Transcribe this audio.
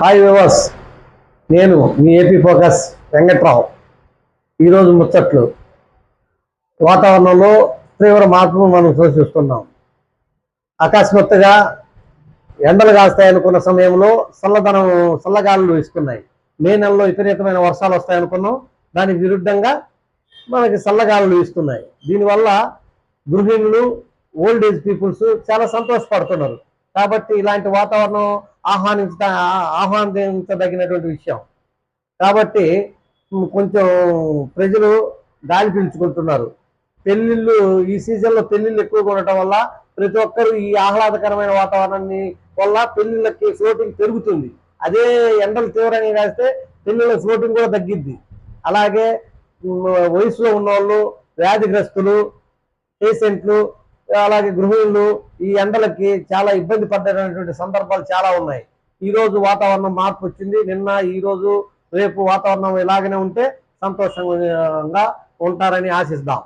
Hi viewers, నేను మీ AP focus Venkatrao. ఈరోజు ముచ్చట్లు. వాతావరణంలో తీవ్ర మార్పును మనం చూస్తున్నాం. అకస్మాత్తుగా ఎండలు కాస్తాయనుకున్న సమయంలో చల్లగాలులు ఇస్తున్నాయి. మే నెలలో విపరీతమైన వర్షాలు వస్తాయనుకున్నాం, దానికి విరుద్ధంగా మనకి చల్లగాలులు ఇస్తున్నాయి. దీనివల్ల గృహిణులు, ఓల్డ్ ఏజ్ పీపుల్స్ చాలా సంతోషపడుతున్నారు. కాబట్టి ఇలాంటి వాతావరణం ఆహ్వానించదగినటువంటి విషయం. కాబట్టి కొంచెం ప్రజలు గాలి పీల్చుకుంటున్నారు. పెళ్లిళ్ళు ఈ సీజన్లో పెళ్లిళ్ళు ఎక్కువగా ఉండటం వల్ల ప్రతి ఒక్కరు ఈ ఆహ్లాదకరమైన వాతావరణాన్ని వల్ల పెళ్లిళ్ళకి ఫ్లోటింగ్ పెరుగుతుంది. అదే ఎండలు తీవ్రంగా కాస్తే పెళ్లిళ్ళ ఫ్లోటింగ్ కూడా తగ్గిద్ది. అలాగే వయసులో ఉన్నవాళ్ళు, వ్యాధిగ్రస్తులు, పేషెంట్లు, అలాగే గృహిణులు ఈ ఎండలకి చాలా ఇబ్బంది పడ్డటువంటి సందర్భాలు చాలా ఉన్నాయి. ఈ రోజు వాతావరణం మార్పు వచ్చింది. నిన్న, ఈ రోజు, రేపు వాతావరణం ఇలాగనే ఉంటే సంతోషంగా ఉంటారని ఆశిద్దాం.